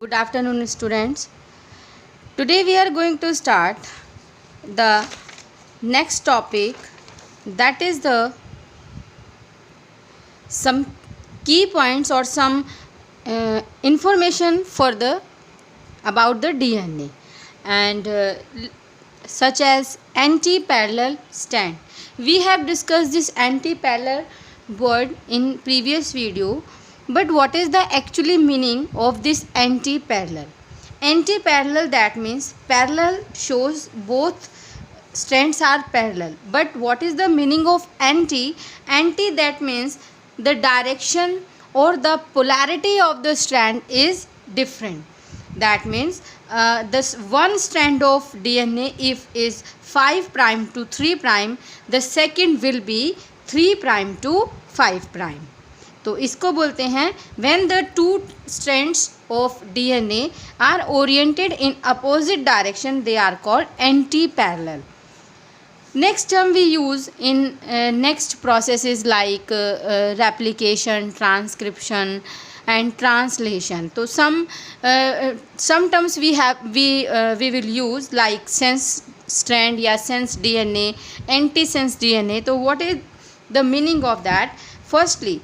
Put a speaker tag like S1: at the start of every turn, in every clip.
S1: Good afternoon, students. Today we are going to start the next topic, that is the some key points or some information for the about the DNA and such as anti-parallel strand. We have discussed this anti-parallel word in previous video, but what is the actually meaning of this anti-parallel? Anti-parallel, that means parallel shows both strands are parallel, but what is the meaning of anti? Anti, that means the direction or the polarity of the strand is different. That means this one strand of DNA, if is 5 prime to 3 prime, the second will be 3 prime to 5 prime. तो इसको बोलते हैं when the two strands of DNA are oriented in opposite direction, they are called anti-parallel. Next term we use in next processes like replication, transcription and translation. So some terms we will use like sense strand या sense DNA, anti-sense DNA. So what is the meaning of that? Firstly,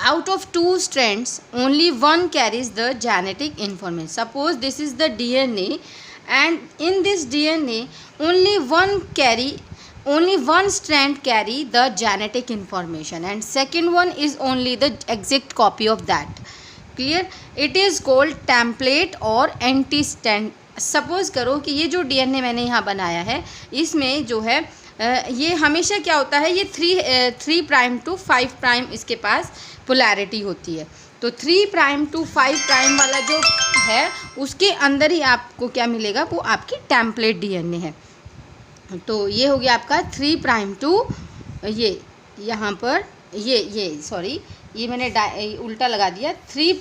S1: out of two strands only one carries the genetic information. Suppose this is the DNA and in this DNA only one strand carry the genetic information and second one is only the exact copy of that. Clear? It is called template or anti strand. Suppose करो कि ये जो DNA मैंने यहाँ बनाया है इसमें जो है ये हमेशा क्या होता है, ये 3 प्राइम टू 5 प्राइम इसके पास पोलैरिटी होती है. तो 3 प्राइम टू 5 प्राइम वाला जो है उसके अंदर ही आपको क्या मिलेगा, वो आपकी टेम्पलेट DNA है. तो ये हो गया आपका 3 प्राइम टू ये यहाँ पर ये मैंने उल्टा लगा दिया, 3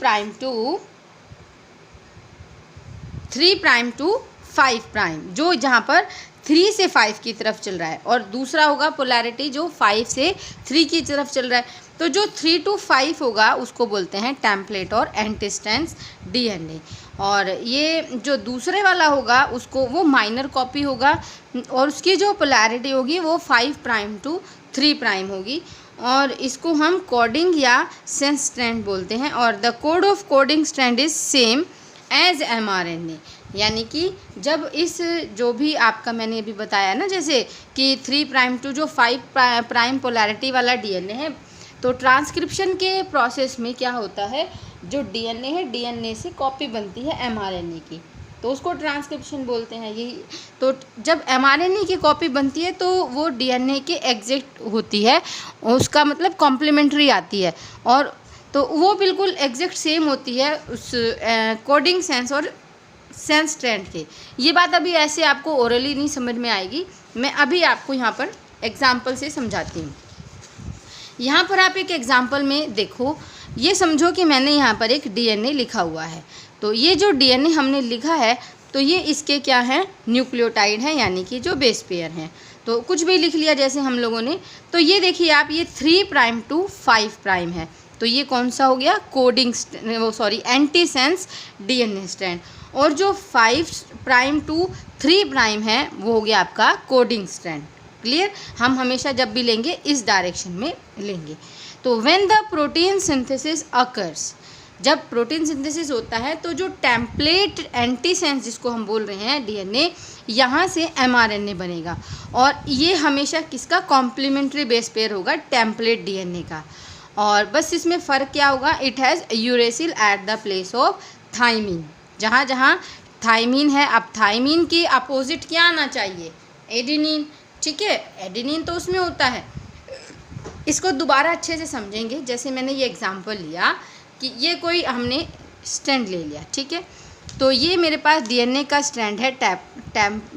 S1: प्राइम टू 5 प्राइम जो जहाँ पर 3 से 5 की तरफ चल रहा है और दूसरा होगा पोलैरिटी जो 5 से 3 की तरफ चल रहा है. तो जो 3 to 5 होगा उसको बोलते हैं टेम्पलेट और एंटीस्ट्रैंड्स DNA और ये जो दूसरे वाला होगा उसको वो माइनर कॉपी होगा और उसकी जो पोलैरिटी होगी वो 5 प्राइम टू 3 प्राइम होगी और इसको हम कोडिंग या सेंस स्ट्रैंड बोलते हैं. और the code of coding strand is same as mRNA, यानी कि जब इस जो भी आपका मैंने अभी बताया ना, जैसे कि 3 प्राइम टू जो 5 प्राइम पोलैरिटी वाला DNA है, तो ट्रांसक्रिप्शन के प्रोसेस में क्या होता है, जो DNA है DNA से कॉपी बनती है mRNA की, तो उसको ट्रांसक्रिप्शन बोलते हैं. यही तो जब mRNA की कॉपी बनती है तो वो DNA के एग्जैक्ट होती है, उसका मतलब कॉम्प्लीमेंट्री आती है और तो वो बिल्कुल एग्जैक्ट सेम होती है उस कोडिंग सेंस और सेंस स्ट्रैंड के. ये बात अभी ऐसे आपको ओरली नहीं समझ में आएगी, मैं अभी आपको यहाँ पर एग्जांपल से समझाती हूँ. यहाँ पर आप एक एग्जांपल में देखो, ये समझो कि मैंने यहाँ पर एक DNA लिखा हुआ है. तो ये जो DNA हमने लिखा है तो ये इसके क्या हैं, न्यूक्लियोटाइड हैं, यानी कि जो बेस पेयर हैं. तो कुछ भी लिख लिया जैसे हम लोगों ने. तो ये देखिए आप, ये 3 प्राइम टू 5 प्राइम है, तो ये कौन सा हो गया, कोडिंग एंटीसेंस DNA स्ट्रैंड. और जो 5 प्राइम टू 3 प्राइम है वो हो गया आपका कोडिंग स्ट्रैंड. क्लियर? हम हमेशा जब भी लेंगे इस डायरेक्शन में लेंगे. तो when the protein synthesis occurs, जब प्रोटीन सिंथेसिस होता है तो जो टेम्पलेट एंटीसेंस जिसको हम बोल रहे हैं DNA, यहाँ से mRNA बनेगा और ये हमेशा किसका कॉम्प्लीमेंट्री बेस पेयर होगा, टेम्पलेट DNA का. और बस इसमें फ़र्क क्या होगा, it has uracil at the place of thymine. जहाँ जहाँ थाइमिन है, अब थाइमिन के अपोजिट क्या आना चाहिए, एडेनिन. ठीक है, एडेनिन तो उसमें होता है. इसको दोबारा अच्छे से समझेंगे. जैसे मैंने ये एग्जांपल लिया कि ये कोई हमने स्ट्रैंड ले लिया, ठीक है. तो ये मेरे पास DNA का स्ट्रैंड है,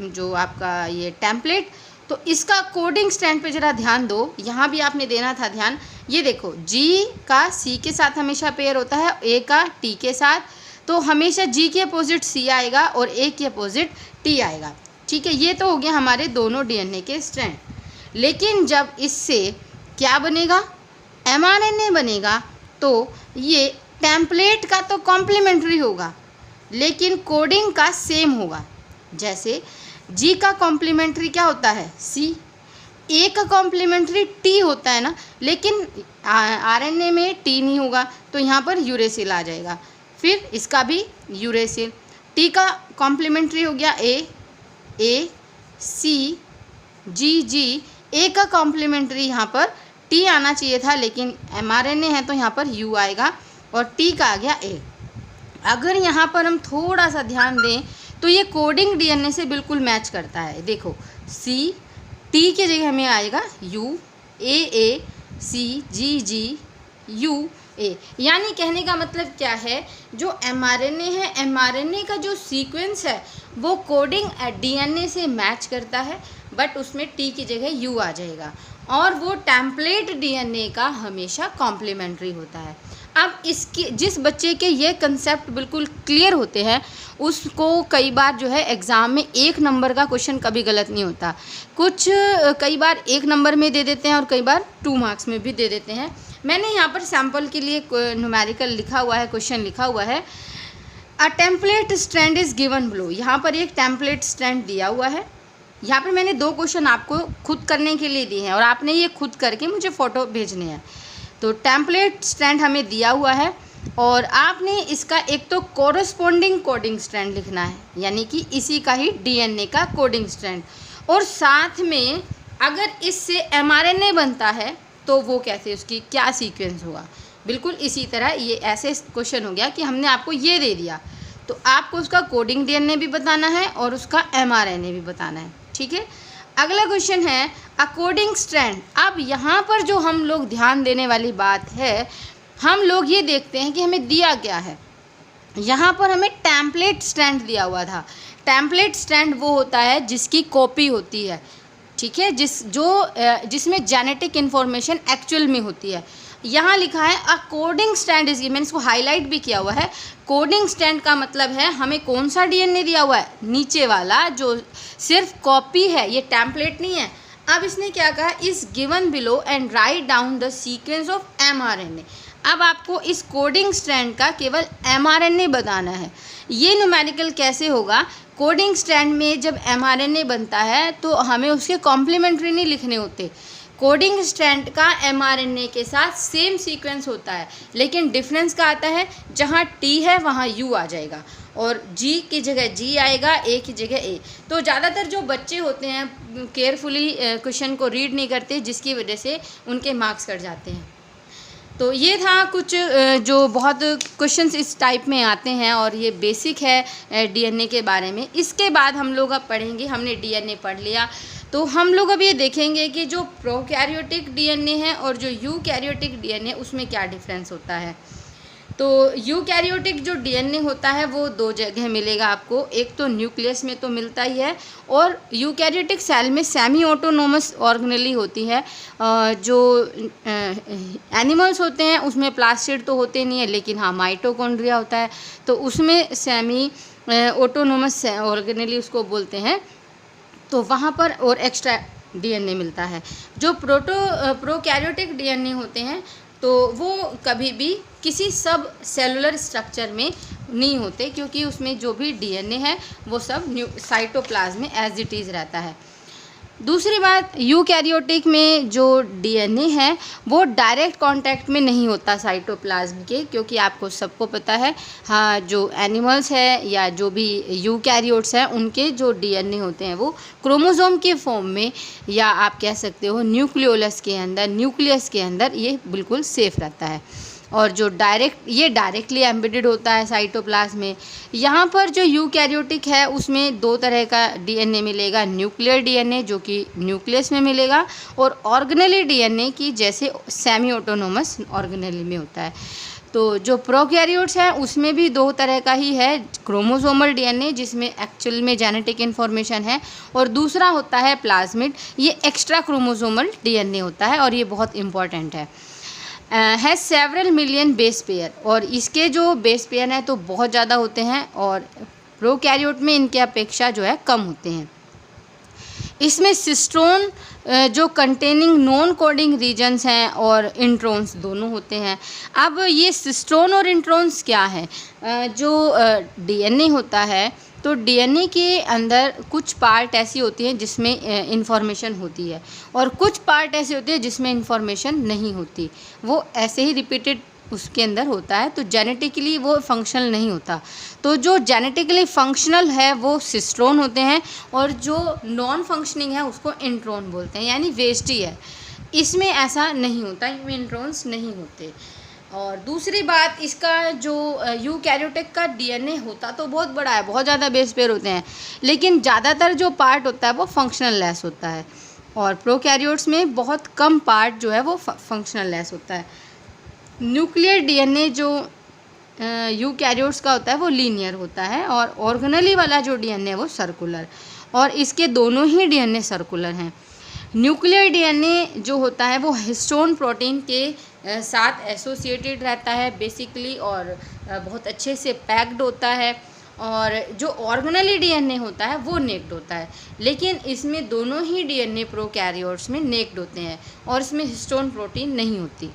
S1: जो आपका ये टेम्पलेट. तो इसका कोडिंग स्ट्रैंड पे ज़रा ध्यान दो, यहाँ भी आपने देना था ध्यान. ये देखो, G का C के साथ हमेशा पेयर होता है, A का T के साथ. तो हमेशा G के अपोजिट C आएगा और A के अपोजिट T आएगा. ठीक है, ये तो हो गया हमारे दोनों DNA के स्ट्रैंड. लेकिन जब इससे क्या बनेगा, mRNA बनेगा, तो ये टेम्पलेट का तो कॉम्प्लीमेंट्री होगा लेकिन कोडिंग का सेम होगा। जैसे जी का कॉम्प्लीमेंट्री क्या होता है, सी, ए का कॉम्प्लीमेंट्री टी होता है ना, लेकिन आरएनए में टी नहीं होगा, तो यहाँ पर यूरेसिल आ जाएगा। फिर इसका भी यूरेसिल, टी का कॉम्प्लीमेंट्री हो गया ए, सी, जी, ए का कॉम्प्लीमेंट्री यहाँ पर टी आना चाहिए था, लेकिन एमआरएनए है तो यहाँ पर यू आएगा और टी का आ गया ए। अगर यहाँ पर हम थोड़ा सा ध्यान दें तो ये कोडिंग डीएनए से बिल्कुल मैच करता है। देखो सी, टी की जगह हमें आएगा you, A, C, ji, you, ए। यानी कहने का मतलब क्या है, जो एमआरएनए है, एमआरएनए का जो सीक्वेंस है वो कोडिंग डीएनए से मैच करता है, बट उसमें टी की जगह यू आ जाएगा, और वो टेम्पलेट डीएनए का हमेशा कॉम्प्लीमेंट्री होता है। अब इसकी जिस बच्चे के ये कंसेप्ट बिल्कुल क्लियर होते हैं उसको कई बार जो है एग्ज़ाम में 1 नंबर का क्वेश्चन कभी गलत नहीं होता। कुछ कई बार 1 नंबर में दे देते हैं और कई बार 2 मार्क्स में भी दे देते हैं। मैंने यहाँ पर सैम्पल के लिए न्यूमेरिकल लिखा हुआ है, क्वेश्चन लिखा हुआ है, a template strand is given below. यहाँ पर एक टेम्पलेट स्ट्रैंड दिया हुआ है। यहाँ पर मैंने 2 क्वेश्चन आपको खुद करने के लिए दिए हैं और आपने ये खुद करके मुझे फ़ोटो भेजने हैं। तो टेम्पलेट स्ट्रैंड हमें दिया हुआ है और आपने इसका एक तो कोरस्पॉन्डिंग कोडिंग स्ट्रैंड लिखना है, यानी कि इसी का ही डीएनए का कोडिंग स्ट्रैंड, और साथ में अगर इससे एमआरएनए बनता है तो वो कैसे, उसकी क्या सीक्वेंस होगा। बिल्कुल इसी तरह ये ऐसे क्वेश्चन हो गया कि हमने आपको ये दे दिया तो आपको उसका कोडिंग डीएनए भी बताना है और उसका एमआरएनए भी बताना है। ठीक है, अगला क्वेश्चन है अकॉर्डिंग स्ट्रैंड। अब यहाँ पर जो हम लोग ध्यान देने वाली बात है, हम लोग ये देखते हैं कि हमें दिया क्या है। यहाँ पर हमें टेम्पलेट स्ट्रैंड दिया हुआ था। टेम्पलेट स्ट्रैंड वो होता है जिसकी कॉपी होती है, ठीक है, जिसमें जेनेटिक इन्फॉर्मेशन एक्चुअल में होती है। यहाँ लिखा है अकॉर्डिंग स्ट्रैंड इज, मैंने इसको हाईलाइट भी किया हुआ है। कोडिंग स्ट्रैंड का मतलब है हमें कौन सा डीएनए दिया हुआ है, नीचे वाला जो सिर्फ कॉपी है, ये टेम्पलेट नहीं है। अब इसने क्या कहा, is given below and write down the sequence of mRNA. अब आपको इस कोडिंग स्ट्रैंड का केवल एमआरएनए बताना है। ये न्यूमेरिकल कैसे होगा, कोडिंग स्ट्रैंड में जब एमआरएनए बनता है तो हमें उसके कॉम्प्लीमेंट्री नहीं लिखने होते। कोडिंग स्ट्रैंड का एमआरएनए के साथ सेम सीक्वेंस होता है, लेकिन डिफरेंस का आता है जहाँ टी है वहाँ यू आ जाएगा और जी की जगह जी आएगा, ए की जगह ए। तो ज़्यादातर जो बच्चे होते हैं केयरफुली क्वेश्चन को रीड नहीं करते, जिसकी वजह से उनके मार्क्स कट जाते हैं। तो ये था कुछ जो बहुत क्वेश्चंस इस टाइप में आते हैं और ये बेसिक है डीएनए के बारे में। इसके बाद हम लोग अब पढ़ेंगे, हमने डीएनए पढ़ लिया तो हम लोग अब ये देखेंगे कि जो प्रोकैरियोटिक डीएनए है और जो यूकैरियोटिक डीएनए उसमें क्या डिफरेंस होता है। तो यूकैरियोटिक जो डीएनए होता है वो 2 जगह मिलेगा आपको, एक तो न्यूक्लियस में तो मिलता ही है और यूकैरियोटिक सेल में सेमी ऑटोनोमस ऑर्गेनेली होती है। जो एनिमल्स होते हैं उसमें प्लास्टिड तो होते नहीं है, लेकिन हाँ माइटोकॉन्ड्रिया होता है, तो उसमें सेमी ऑटोनोमस ऑर्गेनेली उसको बोलते हैं। तो वहाँ पर और एक्स्ट्रा डीएनए मिलता है। जो प्रोकैरियोटिक डीएनए होते हैं तो वो कभी भी किसी सब सेलुलर स्ट्रक्चर में नहीं होते, क्योंकि उसमें जो भी डीएनए है वो सब साइटोप्लाज्म में एज इट इज़ रहता है। दूसरी बात, यूकैरियोटिक में जो डीएनए है वो डायरेक्ट कांटेक्ट में नहीं होता साइटोप्लाज्म के, क्योंकि आपको सबको पता है हाँ जो एनिमल्स है या जो भी यूकैरियोट्स हैं उनके जो डीएनए होते हैं वो क्रोमोसोम के फॉर्म में, या आप कह सकते हो न्यूक्लियोलस के अंदर, न्यूक्लियस के अंदर ये बिल्कुल सेफ रहता है। और जो डायरेक्टली एम्बेडेड होता है साइटोप्लाज्म में। यहाँ पर जो यूकैरियोटिक है उसमें 2 तरह का डीएनए मिलेगा, न्यूक्लियर डीएनए जो कि न्यूक्लियस में मिलेगा, और ऑर्गेनेली डीएनए की जैसे सेमी ऑटोनोमस ऑर्गेनेली में होता है। तो जो प्रोकैरियोट्स हैं उसमें भी 2 तरह का ही है, क्रोमोसोमल डीएनए जिसमें एक्चुअल में जेनेटिक इन्फॉर्मेशन है, और दूसरा होता है प्लाज्मिड, ये एक्स्ट्रा क्रोमोसोमल डीएनए होता है और ये बहुत इंपॉर्टेंट है। है सेवरल मिलियन बेस पेयर, और इसके जो बेस पेयर हैं तो बहुत ज़्यादा होते हैं और प्रोकैरियोट में इनके अपेक्षा जो है कम होते हैं। इसमें सिस्टोन जो कंटेनिंग नॉन कोडिंग रीजन्स हैं और इंट्रॉन्स दोनों होते हैं। अब ये सिस्टोन और इंट्रॉन्स क्या है? जो डीएनए होता है, तो डीएनए के अंदर कुछ पार्ट ऐसी होती हैं जिसमें इंफॉर्मेशन होती है और कुछ पार्ट ऐसे होते हैं जिसमें इंफॉर्मेशन नहीं होती, वो ऐसे ही रिपीटेड उसके अंदर होता है, तो जेनेटिकली वो फंक्शनल नहीं होता। तो जो जेनेटिकली फंक्शनल है वो सिस्ट्रोन होते हैं और जो नॉन फंक्शनिंग है उसको इंट्रॉन बोलते हैं, यानी वेस्ट ही है। इसमें ऐसा नहीं होता, इनमें इंट्रॉन्स नहीं होते। और दूसरी बात, इसका जो यूकैरियोटिक का डीएनए होता तो बहुत बड़ा है, बहुत ज़्यादा बेस पेयर होते हैं, लेकिन ज़्यादातर जो पार्ट होता है वो फंक्शनल लेस होता है और प्रोकैरियोट्स में बहुत कम पार्ट जो है वो फंक्शनल लेस होता है। न्यूक्लियर डीएनए जो यूकैरियोट्स का होता है वो लीनियर होता है और ऑर्गेनेली वाला जो डीएनए है वो सर्कुलर, और इसके दोनों ही डीएनए सर्कुलर हैं। न्यूक्लियर डीएनए जो होता है वो हिस्टोन प्रोटीन के साथ एसोसिएटेड रहता है बेसिकली और बहुत अच्छे से पैक्ड होता है, और जो ऑर्गेनेली डीएनए होता है वो नेक्ड होता है, लेकिन इसमें दोनों ही डीएनए प्रोकैरियोट्स में नेक्ड होते हैं और इसमें हिस्टोन प्रोटीन नहीं होती।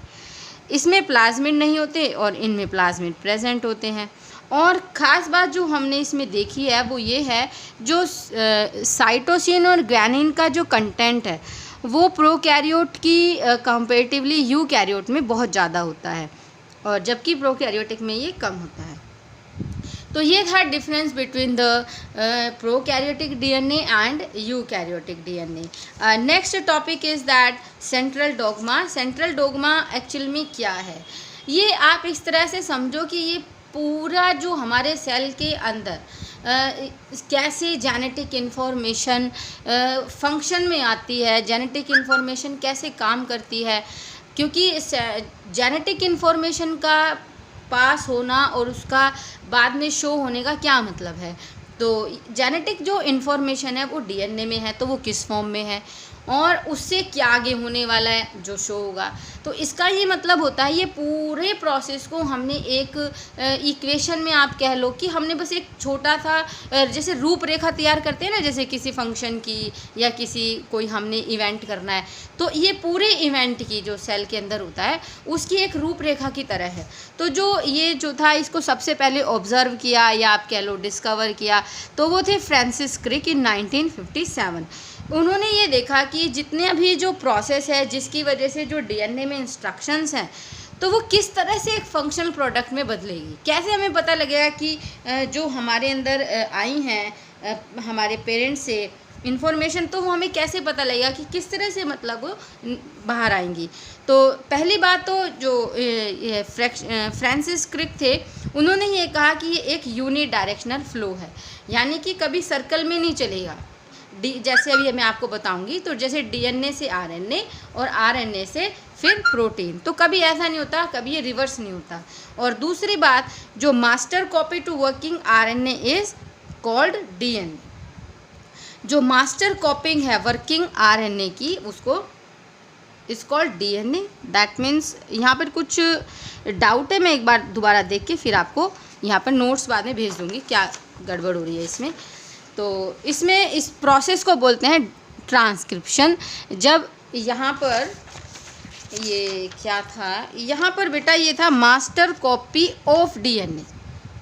S1: इसमें प्लाज्मिड नहीं होते और इनमें प्लाज्मिड प्रेजेंट होते हैं। और ख़ास बात जो हमने इसमें देखी है वो ये है, जो साइटोसिन और ग्रैनिन का जो कंटेंट है वो प्रोकैरियोट की कंपैरेटिवली यूकैरियोट में बहुत ज़्यादा होता है और जबकि प्रोकैरियोटिक में ये कम होता है। तो ये था difference between the prokaryotic DNA and eukaryotic DNA. Next topic is that central dogma. Central dogma actual में क्या है? ये आप इस तरह से समझो कि ये पूरा जो हमारे सेल के अंदर कैसे जेनेटिक इन्फॉर्मेशन फंक्शन में आती है, जेनेटिक इन्फॉर्मेशन कैसे काम करती है, क्योंकि जेनेटिक इन्फॉर्मेशन का पास होना और उसका बाद में शो होने का क्या मतलब है। तो जेनेटिक जो इन्फॉर्मेशन है वो डीएनए में है, तो वो किस फॉर्म में है और उससे क्या आगे होने वाला है जो शो होगा। तो इसका ये मतलब होता है, ये पूरे प्रोसेस को हमने एक इक्वेशन में आप कह लो कि हमने बस एक छोटा सा जैसे रूपरेखा तैयार करते हैं ना, जैसे किसी फंक्शन की या किसी कोई हमने इवेंट करना है, तो ये पूरे इवेंट की जो सेल के अंदर होता है उसकी एक रूपरेखा की तरह है। तो जो ये जो था इसको सबसे पहले ऑब्जर्व किया या आप कह लो डिस्कवर किया, तो वो थे फ्रांसिस क्रिक इन 1957। उन्होंने ये देखा कि जितने भी जो प्रोसेस है जिसकी वजह से जो डीएनए में इंस्ट्रक्शंस हैं तो वो किस तरह से एक फंक्शनल प्रोडक्ट में बदलेगी। कैसे हमें पता लगेगा कि जो हमारे अंदर आई हैं हमारे पेरेंट्स से इन्फॉर्मेशन, तो वो हमें कैसे पता लगेगा कि किस तरह से मतलब वो बाहर आएंगी। तो पहली बात तो जो फ्रांसिस क्रिक थे उन्होंने ये कहा कि ये एक यूनि डायरेक्शनल फ्लो है, यानी कि कभी सर्कल में नहीं चलेगा। जैसे अभी मैं आपको बताऊंगी, तो जैसे डीएनए से आरएनए और आरएनए से फिर प्रोटीन, तो कभी ऐसा नहीं होता, कभी ये रिवर्स नहीं होता। और दूसरी बात, जो master copy to working RNA is called DNA. जो मास्टर कॉपिंग है वर्किंग आरएनए की उसको is called DNA. That means यहाँ पर कुछ डाउट है, मैं एक बार दोबारा देख के फिर आपको यहाँ पर नोट्स बाद में भेज दूँगी क्या गड़बड़ हो रही है इसमें। तो इसमें इस प्रोसेस को बोलते हैं ट्रांसक्रिप्शन। जब यहाँ पर ये क्या था, यहाँ पर बेटा ये था मास्टर कॉपी ऑफ डीएनए,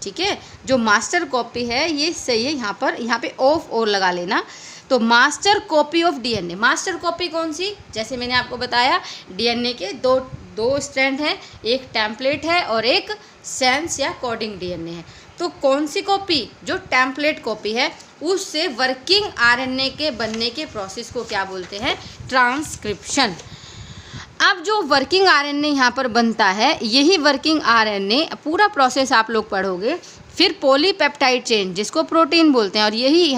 S1: ठीक है। जो मास्टर कॉपी है ये सही है, यहाँ पे ऑफ और लगा लेना। तो master copy of DNA, master copy कौन सी, जैसे मैंने आपको बताया डीएनए के दो स्ट्रैंड हैं, एक टेम्पलेट है और एक सेंस या कोडिंग डीएनए है। तो कौन सी कॉपी, जो टेम्पलेट कॉपी है उससे वर्किंग आरएनए के बनने के प्रोसेस को क्या बोलते हैं, ट्रांसक्रिप्शन। अब जो वर्किंग आरएनए यहाँ पर बनता है, यही वर्किंग आरएनए पूरा प्रोसेस आप लोग पढ़ोगे, फिर पॉलीपेप्टाइड चेन जिसको प्रोटीन बोलते हैं, और यही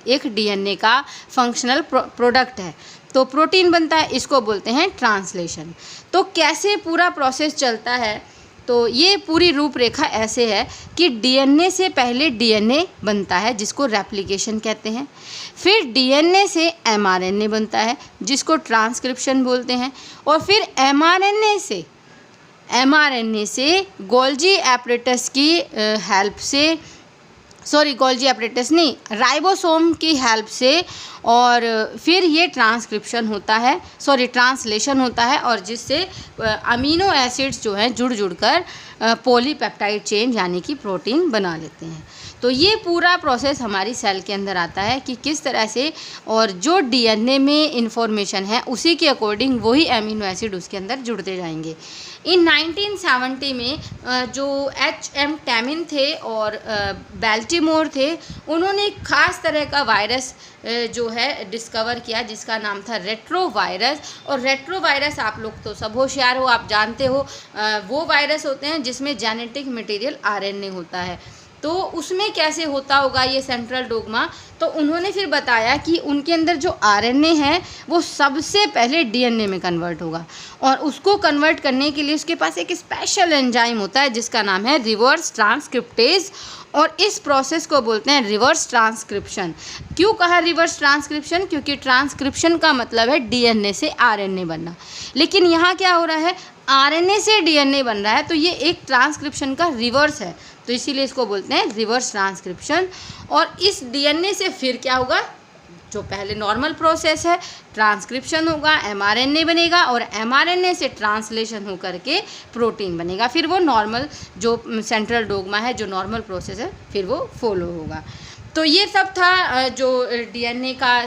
S1: एक डीएनए का फंक्शनल प्रोडक्ट है। तो प्रोटीन बनता है, इसको बोलते हैं ट्रांसलेशन। तो कैसे पूरा प्रोसेस चलता है, तो ये पूरी रूपरेखा ऐसे है कि डीएनए से पहले डीएनए बनता है जिसको रेप्लिकेशन कहते हैं, फिर डीएनए से एमआरएनए बनता है जिसको ट्रांसक्रिप्शन बोलते हैं, और फिर एमआरएनए से गोल्जी एपरेटस की हेल्प से सॉरी गोल्जी एपरेटस नहीं, राइबोसोम की हेल्प से, और फिर ये ट्रांसक्रिप्शन होता है, सॉरी ट्रांसलेशन होता है, और जिससे अमीनो एसिड्स जो हैं जुड़ कर पॉलीपेप्टाइड चेन यानी कि प्रोटीन बना लेते हैं। तो ये पूरा प्रोसेस हमारी सेल के अंदर आता है कि किस तरह से, और जो डीएनए में इंफॉर्मेशन है उसी के अकॉर्डिंग वही अमीनो एसिड उसके अंदर जुड़ते जाएंगे। इन 1970 में जो H.M. टैमिन थे और बेल्टीमोर थे, उन्होंने एक ख़ास तरह का वायरस जो है डिस्कवर किया जिसका नाम था रेट्रोवायरस। और रेट्रोवायरस आप लोग तो सब होशियार हो, आप जानते हो, वो वायरस होते हैं जिसमें जेनेटिक मटेरियल आरएनए होता है। तो उसमें कैसे होता होगा ये सेंट्रल डोग्मा, तो उन्होंने फिर बताया कि उनके अंदर जो आरएनए है वो सबसे पहले डीएनए में कन्वर्ट होगा, और उसको कन्वर्ट करने के लिए उसके पास एक स्पेशल एंजाइम होता है जिसका नाम है रिवर्स ट्रांसक्रिप्टेज, और इस प्रोसेस को बोलते हैं रिवर्स ट्रांसक्रिप्शन। क्यों कहा रिवर्स ट्रांसक्रिप्शन? क्योंकि ट्रांसक्रिप्शन का मतलब है डीएनए से आरएनए बनना, लेकिन यहाँ क्या हो रहा है, आरएनए से डीएनए बन रहा है, तो ये एक ट्रांसक्रिप्शन का रिवर्स है, तो इसीलिए इसको बोलते हैं रिवर्स ट्रांसक्रिप्शन। और इस डीएनए से फिर क्या होगा, जो पहले नॉर्मल प्रोसेस है, ट्रांसक्रिप्शन होगा, एमआरएनए बनेगा, और एमआरएनए से ट्रांसलेशन होकर के प्रोटीन बनेगा, फिर वो नॉर्मल जो सेंट्रल डोग्मा है, जो नॉर्मल प्रोसेस है, फिर वो फॉलो होगा। तो ये सब था जो डीएनए का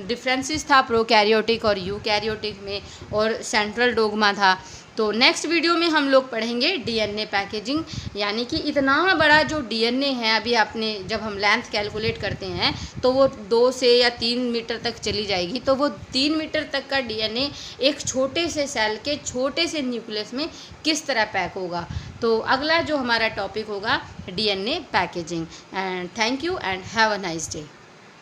S1: डिफरेंसेस था प्रोकैरियोटिक और यूकैरियोटिक में, और सेंट्रल डोग्मा था। तो नेक्स्ट वीडियो में हम लोग पढ़ेंगे डीएनए पैकेजिंग, यानी कि इतना बड़ा जो डीएनए है, अभी आपने जब हम लेंथ कैलकुलेट करते हैं तो वो 2 से या 3 मीटर तक चली जाएगी, तो वो 3 मीटर तक का डीएनए एक छोटे से सेल के छोटे से न्यूक्लियस में किस तरह पैक होगा। तो अगला जो हमारा टॉपिक होगा DNA packaging. And thank you and have a nice day.